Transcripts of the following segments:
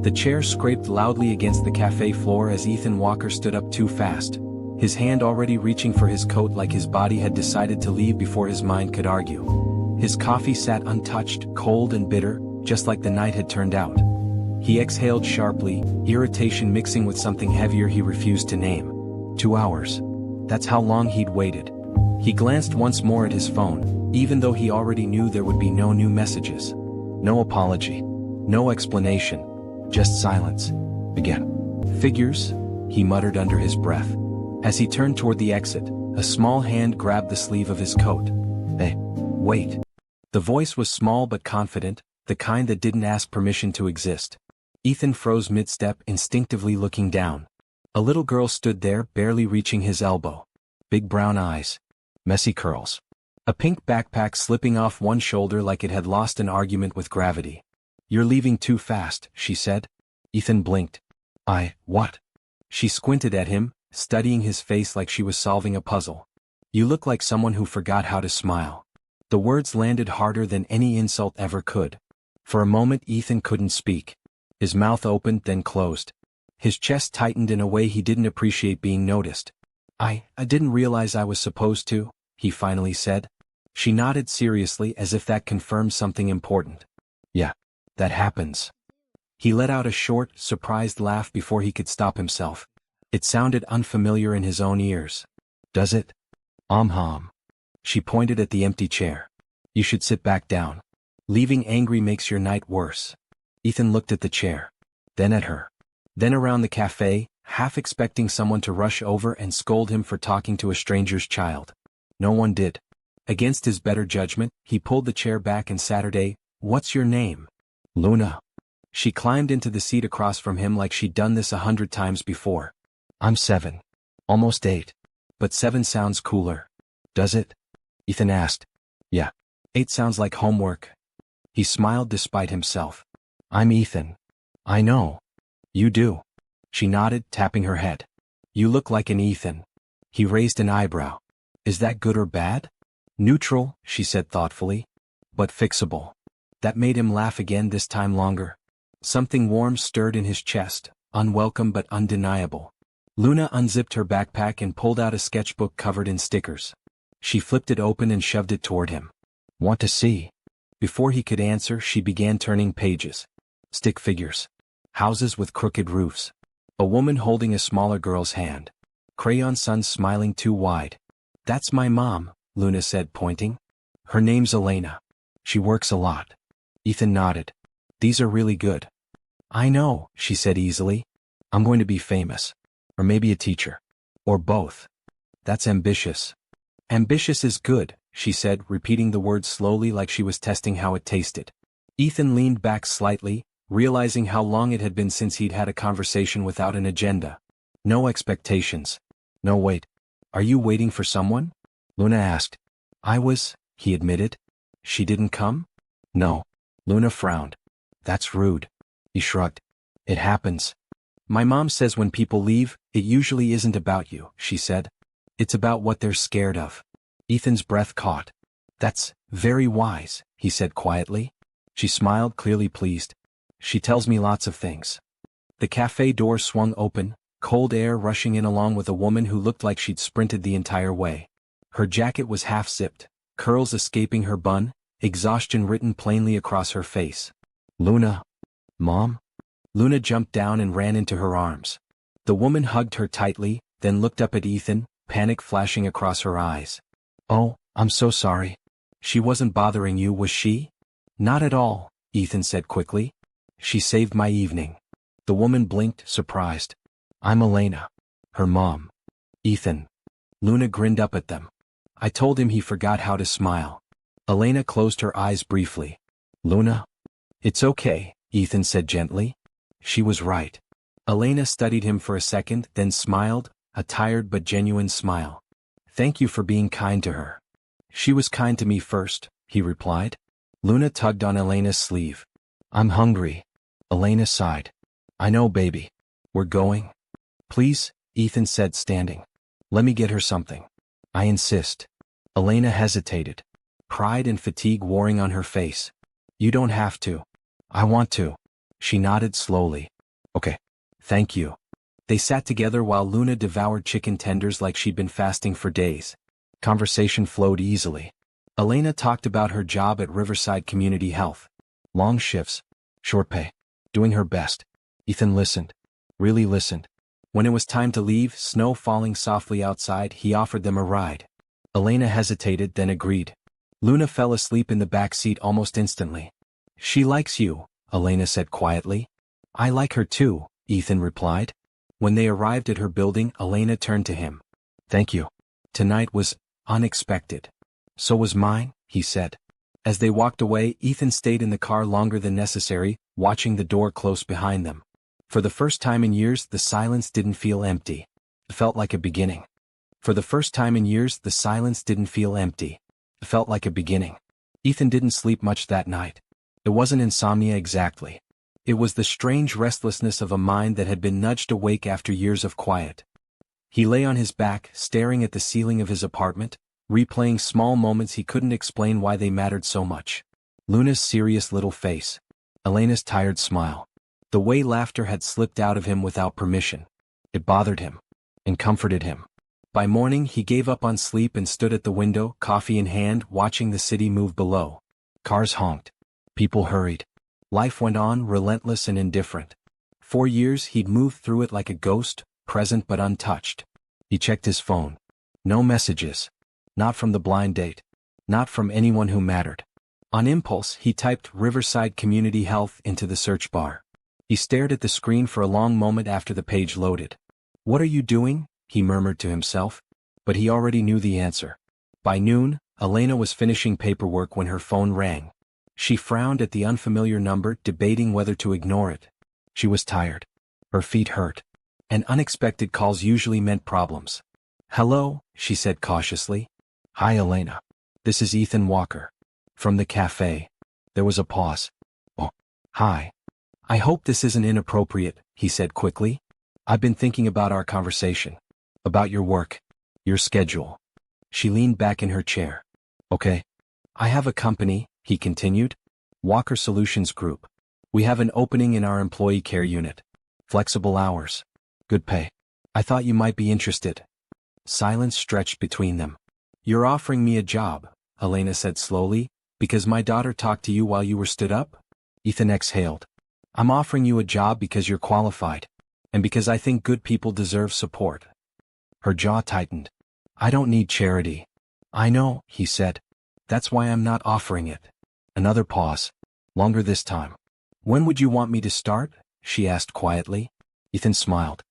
The chair scraped loudly against the cafe floor as Ethan Walker stood up too fast, his hand already reaching for his coat like his body had decided to leave before his mind could argue. His coffee sat untouched, cold and bitter, just like the night had turned out. He exhaled sharply, irritation mixing with something heavier he refused to name. 2 hours. That's how long he'd waited. He glanced once more at his phone, even though he already knew there would be no new messages. No apology. No explanation. Just silence. Again. Figures, he muttered under his breath. As he turned toward the exit, a small hand grabbed the sleeve of his coat. Hey, wait. The voice was small but confident, the kind that didn't ask permission to exist. Ethan froze mid-step, instinctively looking down. A little girl stood there, barely reaching his elbow. Big brown eyes. Messy curls. A pink backpack slipping off one shoulder like it had lost an argument with gravity. You're leaving too fast, she said. Ethan blinked. What? She squinted at him, studying his face like she was solving a puzzle. You look like someone who forgot how to smile. The words landed harder than any insult ever could. For a moment Ethan couldn't speak. His mouth opened then closed. His chest tightened in a way he didn't appreciate being noticed. I didn't realize I was supposed to, he finally said. She nodded seriously as if that confirmed something important. Yeah, that happens. He let out a short, surprised laugh before he could stop himself. It sounded unfamiliar in his own ears. Does it? Hum. She pointed at the empty chair. You should sit back down. Leaving angry makes your night worse. Ethan looked at the chair. Then at her. Then around the cafe, half expecting someone to rush over and scold him for talking to a stranger's child. No one did. Against his better judgment, he pulled the chair back and Saturday, what's your name? Luna. She climbed into the seat across from him like she'd done this 100 times before. I'm 7. Almost 8. But 7 sounds cooler. Does it? Ethan asked. Yeah. 8 sounds like homework. He smiled despite himself. I'm Ethan. I know. You do. She nodded, tapping her head. You look like an Ethan. He raised an eyebrow. Is that good or bad? Neutral, she said thoughtfully. But fixable. That made him laugh again, this time longer. Something warm stirred in his chest, unwelcome but undeniable. Luna unzipped her backpack and pulled out a sketchbook covered in stickers. She flipped it open and shoved it toward him. Want to see? Before he could answer, she began turning pages. Stick figures. Houses with crooked roofs. A woman holding a smaller girl's hand. Crayon suns smiling too wide. That's my mom, Luna said, pointing. Her name's Elena. She works a lot. Ethan nodded. These are really good. I know, she said easily. I'm going to be famous. Or maybe a teacher. Or both. That's ambitious. Ambitious is good, she said, repeating the word slowly like she was testing how it tasted. Ethan leaned back slightly, realizing how long it had been since he'd had a conversation without an agenda. No expectations. No wait. Are you waiting for someone? Luna asked. I was, he admitted. She didn't come? No. Luna frowned. That's rude. He shrugged. It happens. My mom says when people leave, it usually isn't about you, she said. It's about what they're scared of. Ethan's breath caught. That's very wise, he said quietly. She smiled, clearly pleased. She tells me lots of things. The cafe door swung open, cold air rushing in along with a woman who looked like she'd sprinted the entire way. Her jacket was half-zipped, curls escaping her bun, exhaustion written plainly across her face. Luna. Mom? Luna jumped down and ran into her arms. The woman hugged her tightly, then looked up at Ethan, panic flashing across her eyes. Oh, I'm so sorry. She wasn't bothering you, was she? Not at all, Ethan said quickly. She saved my evening. The woman blinked, surprised. I'm Elena. Her mom. Ethan. Luna grinned up at them. I told him he forgot how to smile. Elena closed her eyes briefly. Luna? It's okay, Ethan said gently. She was right. Elena studied him for a second, then smiled, a tired but genuine smile. Thank you for being kind to her. She was kind to me first, he replied. Luna tugged on Elena's sleeve. I'm hungry. Elena sighed. I know, baby. We're going? Please, Ethan said, standing. Let me get her something. I insist. Elena hesitated. Pride and fatigue warring on her face. You don't have to. I want to. She nodded slowly. Okay. Thank you. They sat together while Luna devoured chicken tenders like she'd been fasting for days. Conversation flowed easily. Elena talked about her job at Riverside Community Health. Long shifts, short pay, doing her best. Ethan listened. Really listened. When it was time to leave, snow falling softly outside, he offered them a ride. Elena hesitated, then agreed. Luna fell asleep in the back seat almost instantly. She likes you, Elena said quietly. I like her too, Ethan replied. When they arrived at her building, Elena turned to him. Thank you. Tonight was unexpected. So was mine, he said. As they walked away, Ethan stayed in the car longer than necessary, watching the door close behind them. For the first time in years, the silence didn't feel empty. It felt like a beginning. For the first time in years, the silence didn't feel empty. It felt like a beginning. Ethan didn't sleep much that night. It wasn't insomnia exactly. It was the strange restlessness of a mind that had been nudged awake after years of quiet. He lay on his back, staring at the ceiling of his apartment, replaying small moments he couldn't explain why they mattered so much. Luna's serious little face. Elena's tired smile. The way laughter had slipped out of him without permission. It bothered him. And comforted him. By morning he gave up on sleep and stood at the window, coffee in hand, watching the city move below. Cars honked. People hurried. Life went on, relentless and indifferent. 4 years he'd moved through it like a ghost, present but untouched. He checked his phone. No messages. Not from the blind date. Not from anyone who mattered. On impulse, he typed Riverside Community Health into the search bar. He stared at the screen for a long moment after the page loaded. What are you doing? He murmured to himself. But he already knew the answer. By noon, Elena was finishing paperwork when her phone rang. She frowned at the unfamiliar number, debating whether to ignore it. She was tired. Her feet hurt. And unexpected calls usually meant problems. Hello, she said cautiously. Hi Elena. This is Ethan Walker. From the café. There was a pause. Oh, hi. I hope this isn't inappropriate, he said quickly. I've been thinking about our conversation. About your work. Your schedule. She leaned back in her chair. Okay. I have a company, he continued. Walker Solutions Group. We have an opening in our employee care unit. Flexible hours. Good pay. I thought you might be interested. Silence stretched between them. You're offering me a job, Elena said slowly, because my daughter talked to you while you were stood up? Ethan exhaled. I'm offering you a job because you're qualified. And because I think good people deserve support. Her jaw tightened. I don't need charity. I know, he said. That's why I'm not offering it. Another pause. Longer this time. When would you want me to start? She asked quietly. Ethan smiled.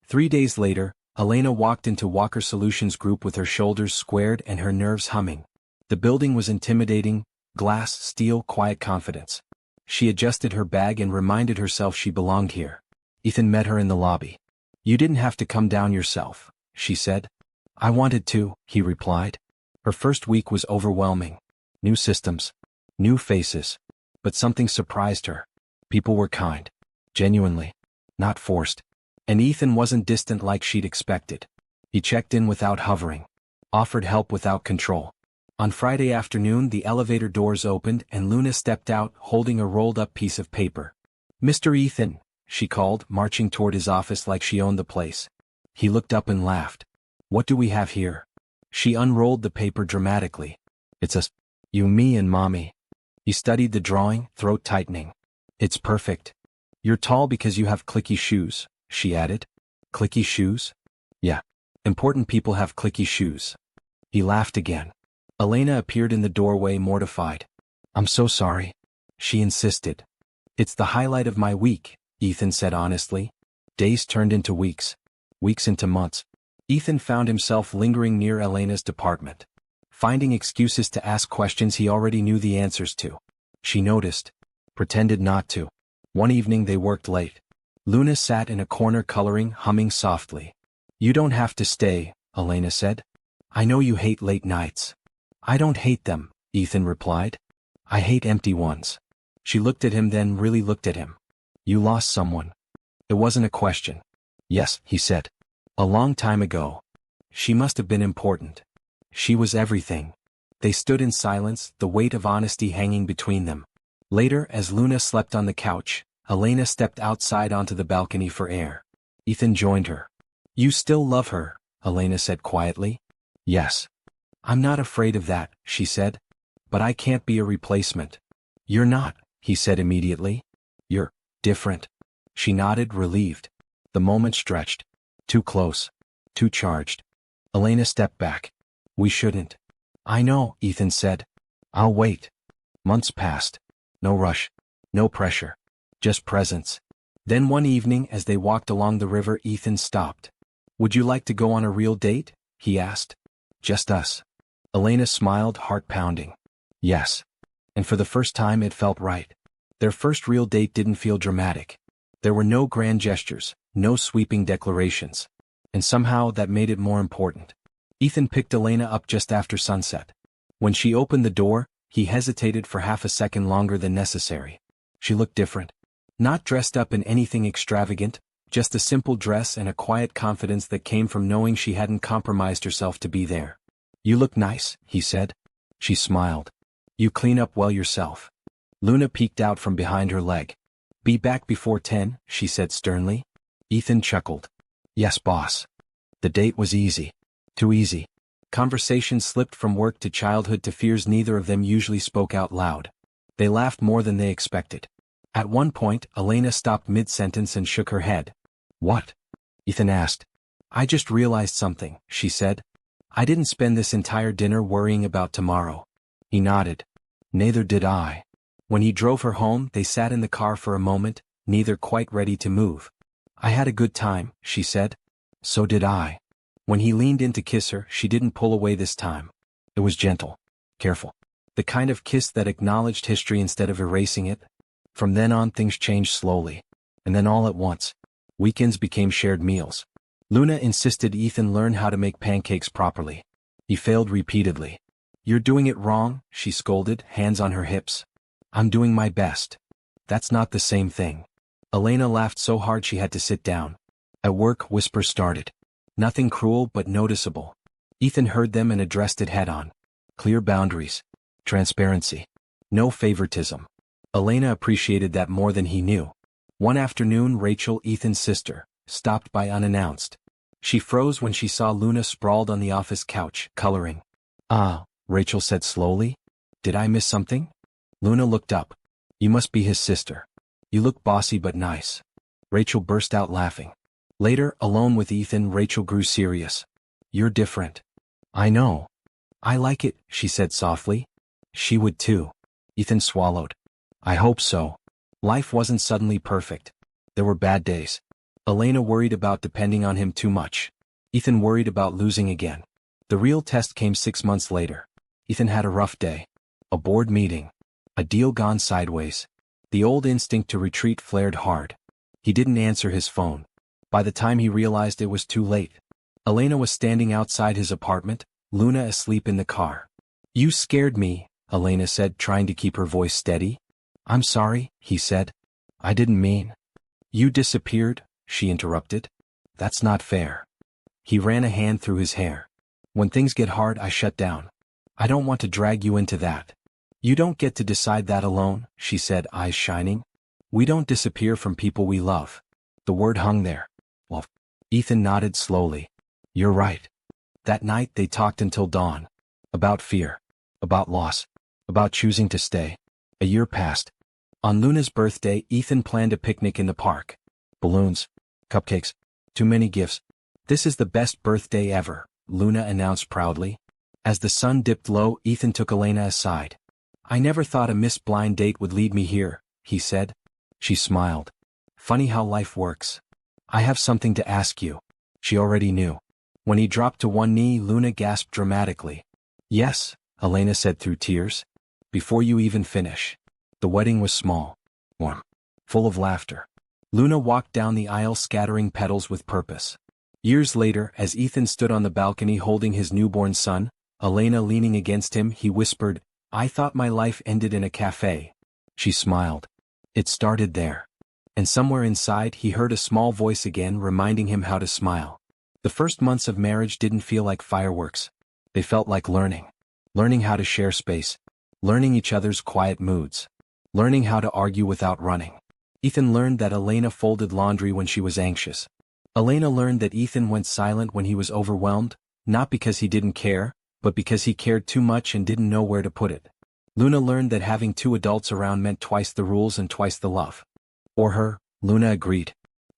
3 days later, Elena walked into Walker Solutions Group with her shoulders squared and her nerves humming. The building was intimidating, glass, steel, quiet confidence. She adjusted her bag and reminded herself she belonged here. Ethan met her in the lobby. You didn't have to come down yourself, she said. I wanted to, he replied. Her first week was overwhelming. New systems. New faces. But something surprised her. People were kind. Genuinely. Not forced. And Ethan wasn't distant like she'd expected. He checked in without hovering. Offered help without control. On Friday afternoon the elevator doors opened and Luna stepped out holding a rolled-up piece of paper. Mr. Ethan, she called, marching toward his office like she owned the place. He looked up and laughed. What do we have here? She unrolled the paper dramatically. It's us. You, me and Mommy. He studied the drawing, throat tightening. It's perfect. You're tall because you have clicky shoes, she added. Clicky shoes? Yeah. Important people have clicky shoes. He laughed again. Elena appeared in the doorway mortified. I'm so sorry. She insisted. It's the highlight of my week, Ethan said honestly. Days turned into weeks. Weeks into months. Ethan found himself lingering near Elena's department. Finding excuses to ask questions he already knew the answers to. She noticed. Pretended not to. One evening they worked late. Luna sat in a corner coloring, humming softly. You don't have to stay, Elena said. I know you hate late nights. I don't hate them, Ethan replied. I hate empty ones. She looked at him then really looked at him. You lost someone. It wasn't a question. Yes, he said. A long time ago. She must have been important. She was everything. They stood in silence, the weight of honesty hanging between them. Later, as Luna slept on the couch, Elena stepped outside onto the balcony for air. Ethan joined her. You still love her, Elena said quietly. Yes. I'm not afraid of that, she said. But I can't be a replacement. You're not, he said immediately. You're different. She nodded, relieved. The moment stretched. Too close. Too charged. Elena stepped back. We shouldn't. I know, Ethan said. I'll wait. Months passed. No rush. No pressure. Just presence. Then one evening as they walked along the river, Ethan stopped. Would you like to go on a real date? He asked. Just us. Elena smiled, heart pounding. Yes. And for the first time it felt right. Their first real date didn't feel dramatic. There were no grand gestures, no sweeping declarations. And somehow that made it more important. Ethan picked Elena up just after sunset. When she opened the door, he hesitated for half a second longer than necessary. She looked different. Not dressed up in anything extravagant, just a simple dress and a quiet confidence that came from knowing she hadn't compromised herself to be there. You look nice, he said. She smiled. You clean up well yourself. Luna peeked out from behind her leg. Be back before 10, she said sternly. Ethan chuckled. Yes, boss. The date was easy. Too easy. Conversation slipped from work to childhood to fears neither of them usually spoke out loud. They laughed more than they expected. At one point, Elena stopped mid-sentence and shook her head. What? Ethan asked. I just realized something, she said. I didn't spend this entire dinner worrying about tomorrow. He nodded. Neither did I. When he drove her home, they sat in the car for a moment, neither quite ready to move. I had a good time, she said. So did I. When he leaned in to kiss her, she didn't pull away this time. It was gentle. Careful. The kind of kiss that acknowledged history instead of erasing it. From then on things changed slowly. And then all at once. Weekends became shared meals. Luna insisted Ethan learn how to make pancakes properly. He failed repeatedly. You're doing it wrong, she scolded, hands on her hips. I'm doing my best. That's not the same thing. Elena laughed so hard she had to sit down. At work, whispers started. Nothing cruel but noticeable. Ethan heard them and addressed it head-on. Clear boundaries. Transparency. No favoritism. Elena appreciated that more than he knew. One afternoon, Rachel, Ethan's sister, stopped by unannounced. She froze when she saw Luna sprawled on the office couch, coloring. Ah, Rachel said slowly. Did I miss something? Luna looked up. You must be his sister. You look bossy but nice. Rachel burst out laughing. Later, alone with Ethan, Rachel grew serious. You're different. I know. I like it, she said softly. She would too. Ethan swallowed. I hope so. Life wasn't suddenly perfect. There were bad days. Elena worried about depending on him too much. Ethan worried about losing again. The real test came 6 months later. Ethan had a rough day. A board meeting. A deal gone sideways. The old instinct to retreat flared hard. He didn't answer his phone. By the time he realized it was too late. Elena was standing outside his apartment, Luna asleep in the car. You scared me, Elena said, trying to keep her voice steady. I'm sorry, he said. I didn't mean. You disappeared, she interrupted. That's not fair. He ran a hand through his hair. When things get hard, I shut down. I don't want to drag you into that. You don't get to decide that alone, she said, eyes shining. We don't disappear from people we love. The word hung there. Well, Ethan nodded slowly. You're right. That night they talked until dawn. About fear. About loss. About choosing to stay. A year passed. On Luna's birthday, Ethan planned a picnic in the park. Balloons. Cupcakes. Too many gifts. This is the best birthday ever, Luna announced proudly. As the sun dipped low, Ethan took Elena aside. I never thought a missed blind date would lead me here, he said. She smiled. Funny how life works. I have something to ask you. She already knew. When he dropped to one knee, Luna gasped dramatically. Yes, Elena said through tears. Before you even finish. The wedding was small. Warm. Full of laughter. Luna walked down the aisle scattering petals with purpose. Years later, as Ethan stood on the balcony holding his newborn son, Elena leaning against him, he whispered, I thought my life ended in a café. She smiled. It started there. And somewhere inside he heard a small voice again reminding him how to smile. The first months of marriage didn't feel like fireworks. They felt like learning. Learning how to share space. Learning each other's quiet moods. Learning how to argue without running. Ethan learned that Elena folded laundry when she was anxious. Elena learned that Ethan went silent when he was overwhelmed, not because he didn't care, but because he cared too much and didn't know where to put it. Luna learned that having two adults around meant twice the rules and twice the love. Or her, Luna agreed.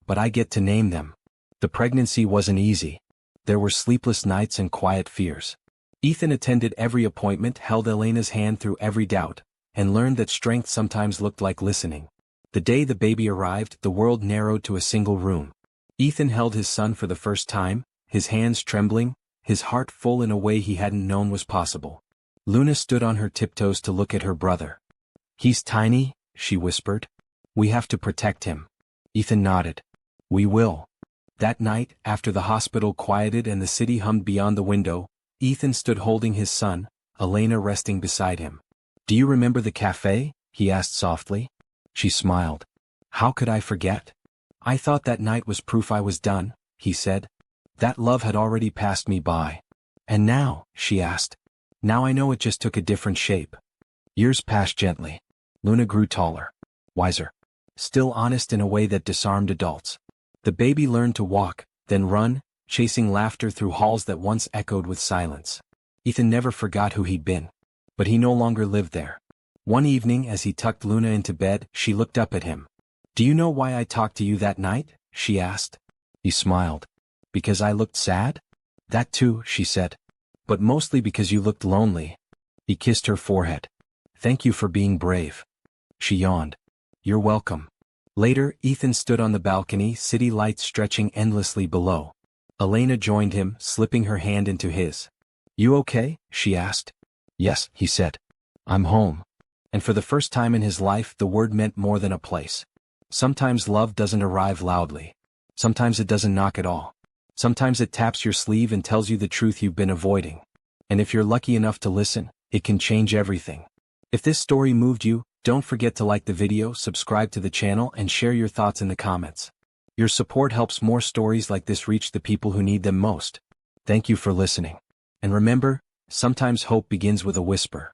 But I get to name them. The pregnancy wasn't easy. There were sleepless nights and quiet fears. Ethan attended every appointment, held Elena's hand through every doubt, and learned that strength sometimes looked like listening. The day the baby arrived, the world narrowed to a single room. Ethan held his son for the first time, his hands trembling, his heart full in a way he hadn't known was possible. Luna stood on her tiptoes to look at her brother. "He's tiny," she whispered. "We have to protect him." Ethan nodded. "We will." That night, after the hospital quieted and the city hummed beyond the window, Ethan stood holding his son, Elena resting beside him. "Do you remember the café?" he asked softly. She smiled. "How could I forget? I thought that night was proof I was done," he said. "That love had already passed me by." "And now?" she asked. "Now I know it just took a different shape." Years passed gently. Luna grew taller, wiser, still honest in a way that disarmed adults. The baby learned to walk, then run, chasing laughter through halls that once echoed with silence. Ethan never forgot who he'd been. But he no longer lived there. One evening as he tucked Luna into bed, she looked up at him. "Do you know why I talked to you that night?" she asked. He smiled. "Because I looked sad?" "That too," she said. "But mostly because you looked lonely." He kissed her forehead. "Thank you for being brave." She yawned. "You're welcome." Later, Ethan stood on the balcony, city lights stretching endlessly below. Elena joined him, slipping her hand into his. "You okay?" she asked. "Yes," he said. "I'm home." And for the first time in his life, the word meant more than a place. Sometimes love doesn't arrive loudly. Sometimes it doesn't knock at all. Sometimes it taps your sleeve and tells you the truth you've been avoiding. And if you're lucky enough to listen, it can change everything. If this story moved you, don't forget to like the video, subscribe to the channel, and share your thoughts in the comments. Your support helps more stories like this reach the people who need them most. Thank you for listening. And remember, sometimes hope begins with a whisper.